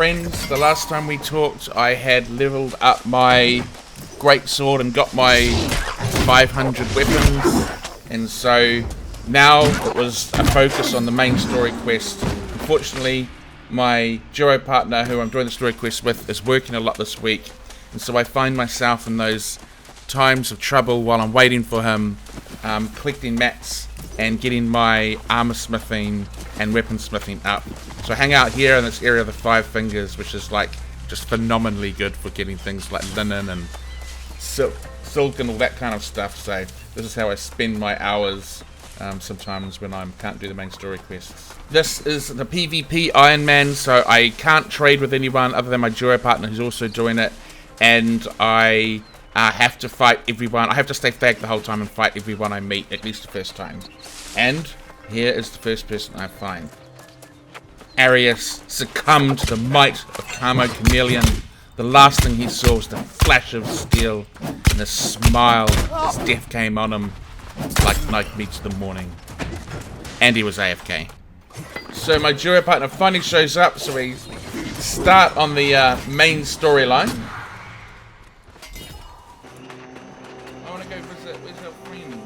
friends. The last time we talked, I had leveled up my Greatsword and got my 500 weapons. And so now it was a focus on the main story quest. Unfortunately, my duo partner who I'm doing the story quest with is working a lot this week. And so I find myself in those times of trouble while I'm waiting for him, collecting mats and getting my armor smithing and weapon smithing up. So I hang out here in this area of the 5 fingers, which is like just phenomenally good for getting things like linen and silk and all that kind of stuff. So this is how I spend my hours sometimes when I can't do the main story quests. This is the PvP Ironman, so I can't trade with anyone other than my duo partner who's also doing it, and I have to fight everyone. I have to stay flagged the whole time and fight everyone I meet, at least the first time. And here is the first person I find. Arius succumbed to the might of Camo Chameleon. The last thing he saw was the flash of steel and a smile as death came on him like night meets the morning. And he was AFK. So my duo partner finally shows up, so we start on the main storyline. I want to go visit, where's our friend?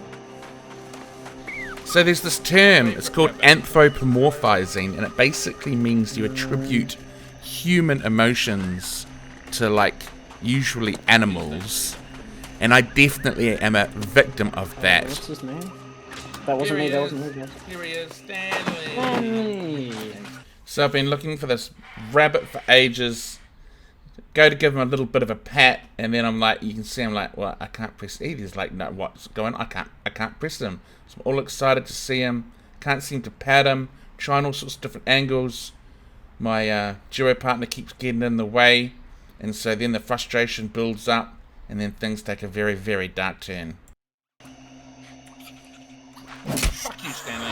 So there's this term, it's called anthropomorphizing, and it basically means you attribute human emotions to, like, usually animals. And I definitely am a victim of that. What's his name? That wasn't me, that wasn't me. Here he is, Stanley. So I've been looking for this rabbit for ages. Go to give him a little bit of a pat, and then I'm like, you can see I'm like, well, I can't press E. He's like, no, what's going on? I can't press him. So I'm all excited to see him. Can't seem to pat him. Trying all sorts of different angles. My duo partner keeps getting in the way, and so then the frustration builds up, and then things take a very, very dark turn. Fuck you, Stanley.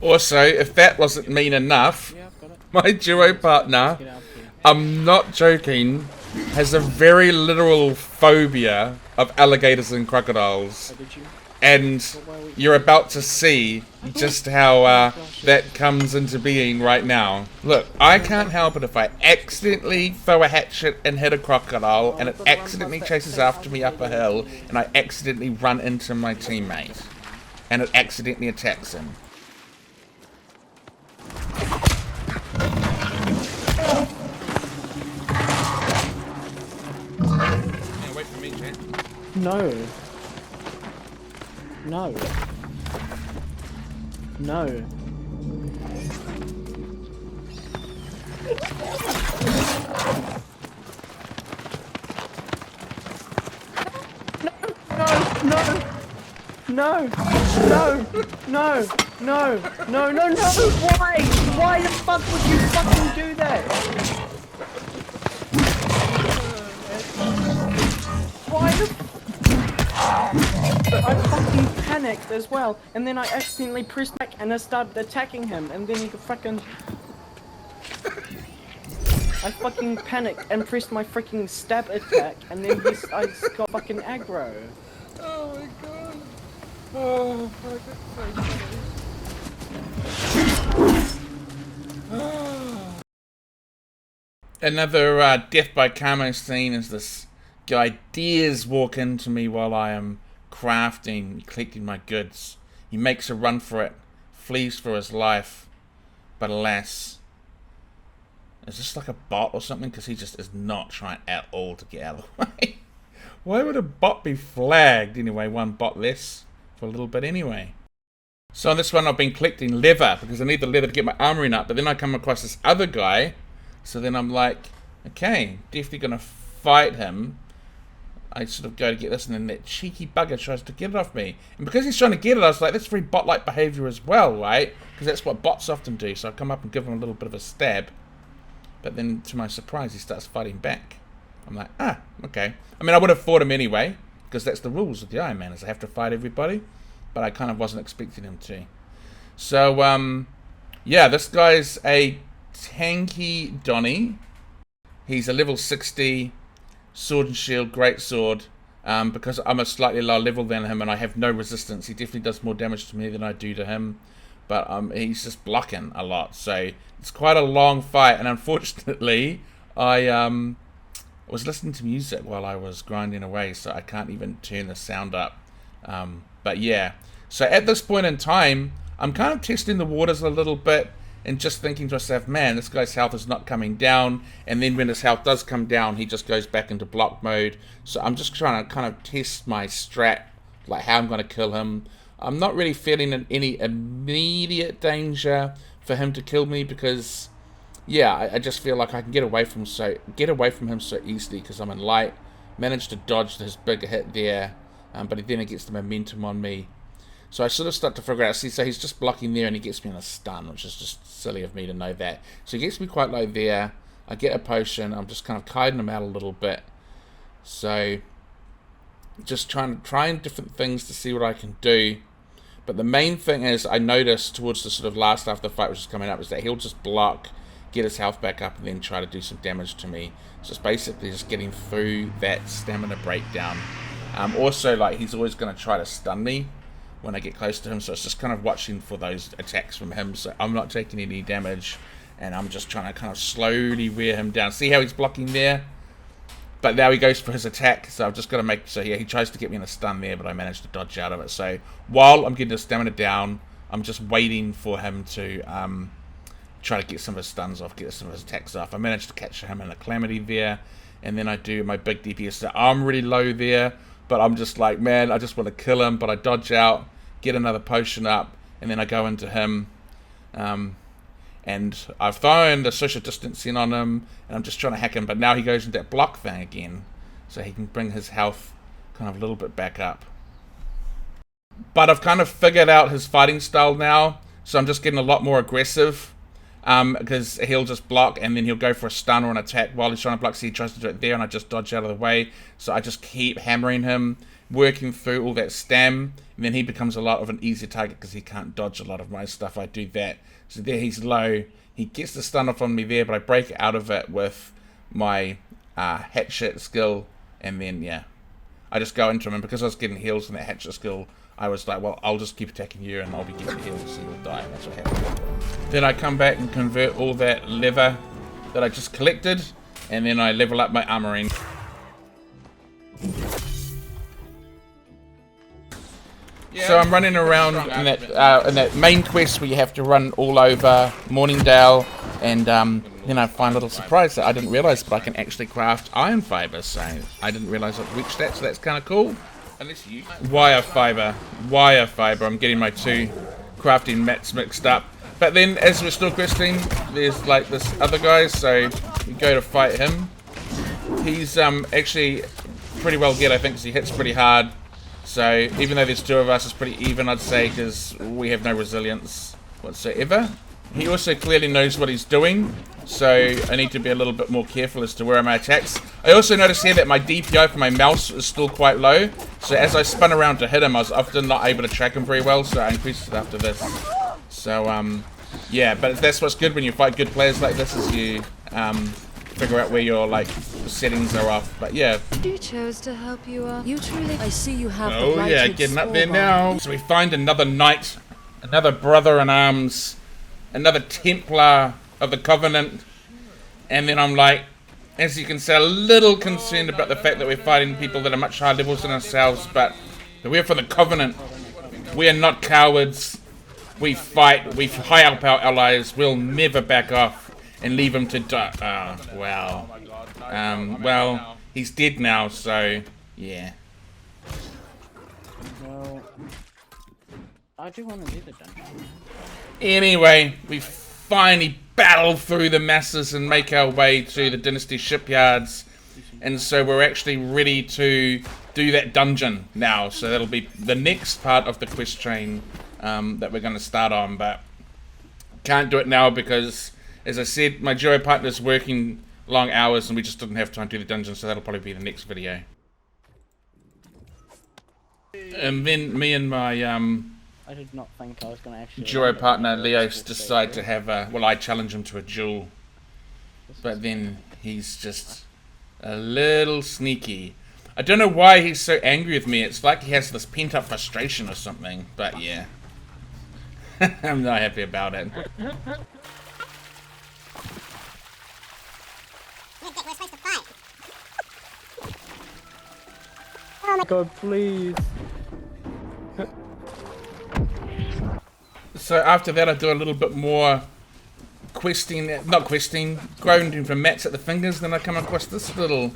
Also, if that wasn't mean enough, my duo partner, I'm not joking, has a very literal phobia of alligators and crocodiles. And you're about to see just how that comes into being right now. Look, I can't help it if I accidentally throw a hatchet and hit a crocodile, and it accidentally chases after me up a hill, and I accidentally run into my teammate, and it accidentally attacks him. Yeah, wait for me, Jen. No. No. No. No! Why? Why the fuck would you fucking do that? Why the I fucking panicked as well, and then I accidentally pressed back and I started attacking him, and then he fucking... I fucking panicked and pressed my freaking stab attack, and then I got fucking aggro. Oh my god. Oh, fuck, that's so Another death by camo scene is this guy dares walk into me while I am crafting, collecting my goods. He makes a run for it, flees for his life, but alas, is this like a bot or something? Because he just is not trying at all to get out of the way. Why would a bot be flagged? Anyway, one bot less for a little bit anyway. So on this one I've been collecting leather because I need the leather to get my armoring up, but then I come across this other guy, so then I'm like, okay, definitely gonna fight him. I sort of go to get this, and then that cheeky bugger tries to get it off me. And because he's trying to get it, I was like, that's very bot-like behavior as well, right? Because that's what bots often do. So I come up and give him a little bit of a stab. But then, to my surprise, he starts fighting back. I'm like, okay. I mean, I would have fought him anyway, because that's the rules of the Ironman, is I have to fight everybody. But I kind of wasn't expecting him to. So, yeah, this guy's a tanky Donny. He's a level 60... sword and shield, great sword, because I'm a slightly lower level than him and I have no resistance. He definitely does more damage to me than I do to him. but he's just blocking a lot. So it's quite a long fight, and unfortunately, I was listening to music while I was grinding away, so I can't even turn the sound up. But yeah, so at this point in time, I'm kind of testing the waters a little bit and just thinking to myself, man, this guy's health is not coming down. And then when his health does come down, he just goes back into block mode. So I'm just trying to kind of test my strat, like how I'm going to kill him. I'm not really feeling in any immediate danger for him to kill me because, yeah, I just feel like I can get away from him so easily because I'm in light. Managed to dodge his big hit there, but then he gets the momentum on me. So I sort of start to figure out, see, so he's just blocking there and he gets me in a stun, which is just silly of me to know that. So he gets me quite low there. I get a potion. I'm just kind of kiting him out a little bit. So just trying different things to see what I can do. But the main thing is I noticed towards the sort of last half of the fight, which is coming up, is that he'll just block, get his health back up, and then try to do some damage to me. So it's basically just getting through that stamina breakdown. Also, like, he's always going to try to stun me when I get close to him, so it's just kind of watching for those attacks from him, so I'm not taking any damage, and I'm just trying to kind of slowly wear him down. See how he's blocking there? But now he goes for his attack, so I've just got to make, so yeah, he tries to get me in a stun there, but I managed to dodge out of it. So while I'm getting his stamina down, I'm just waiting for him to try to get some of his stuns off, get some of his attacks off. I managed to catch him in a calamity there, and then I do my big DPS. So I'm really low there, but I'm just like, man, I just want to kill him, but I dodge out, get another potion up, and then I go into him. And I've thrown the social distancing on him, and I'm just trying to hack him, but now he goes into that block thing again, so he can bring his health kind of a little bit back up. But I've kind of figured out his fighting style now, so I'm just getting a lot more aggressive, because he'll just block, and then he'll go for a stun or an attack while he's trying to block, so he tries to do it there, and I just dodge out of the way, so I just keep hammering him, working through all that stam, and then he becomes a lot of an easier target because he can't dodge a lot of my stuff. I do that. So there he's low. He gets the stun off on me there, but I break out of it with my hatchet skill, and then, yeah, I just go into him, and because I was getting heals from that hatchet skill, I was like, well, I'll just keep attacking you, and I'll be getting heals, so you'll die, and that's what happened. Then I come back and convert all that leather that I just collected, and then I level up my armoring. Yeah. So I'm running around in that main quest where you have to run all over Morningdale, and then I find a little surprise that I didn't realise, but I can actually craft iron fibre, so I didn't realise I'd reached that, so that's kind of cool. Wire fibre, I'm getting my two crafting mats mixed up. But then, as we're still questing, there's like this other guy, so we go to fight him. He's actually pretty well get, I think, because he hits pretty hard. So even though there's two of us, it's pretty even, I'd say, because we have no resilience whatsoever. He also clearly knows what he's doing, so I need to be a little bit more careful as to where my attacks. I also noticed here that my DPI for my mouse is still quite low, so as I spun around to hit him, I was often not able to track him very well, so I increased it after this. So, yeah, but that's what's good when you fight good players like this, is you figure out where your settings are off. But yeah, You chose to help you You truly I see you have oh yeah, getting up there now. So we find another knight, another brother in arms, another Templar of the Covenant, and then I'm like, as you can see, a little concerned about the fact that we're fighting people that are much higher levels than ourselves, but we're for the Covenant. We are not cowards. We fight, we high up our allies, we'll never back off and leave him to die. Well, he's dead now, so, yeah. Well, I do want to do the dungeon. Anyway, we finally battle through the masses and make our way to the Dynasty shipyards, and so we're actually ready to do that dungeon now. So that'll be the next part of the quest train that we're going to start on, but can't do it now because, as I said, my duo partner's working long hours and we just didn't have time to do the dungeon, so that'll probably be the next video. And then me and my I did not think I was going to actually... duo partner Leos decide to have a... Well, I challenge him to a duel. But then he's just a little sneaky. I don't know why he's so angry with me. It's like he has this pent-up frustration or something. But yeah. I'm not happy about it. Oh my god, please. So after that I do a little bit more grinding for mats at the fingers, then I come across this little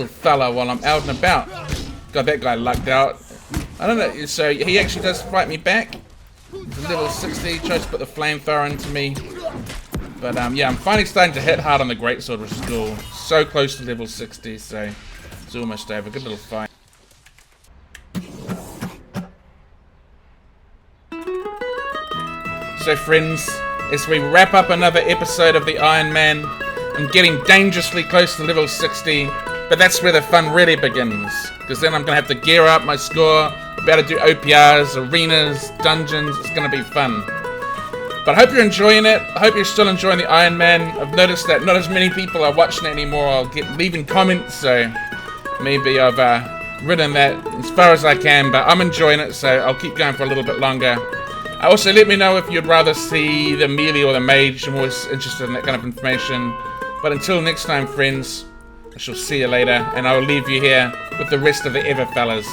fella while I'm out and about. God, that guy lucked out. I don't know, so he actually does fight me back. He's a level 60, tries to put the flamethrower into me. But yeah, I'm finally starting to hit hard on the Greatsword, which is cool. So close to level 60, so it's almost over. Good little fight. So friends, as we wrap up another episode of the Ironman, I'm getting dangerously close to level 60, but that's where the fun really begins. Because then I'm going to have to gear up my score, be able to do OPRs, arenas, dungeons. It's going to be fun. But I hope you're enjoying it. I hope you're still enjoying the Ironman. I've noticed that not as many people are watching it anymore. I'll get leaving comments, so maybe I've ridden that as far as I can, but I'm enjoying it, so I'll keep going for a little bit longer. Also, let me know if you'd rather see the melee or the mage. I'm always interested in that kind of information. But until next time, friends, I shall see you later, and I will leave you here with the rest of the Ever fellas.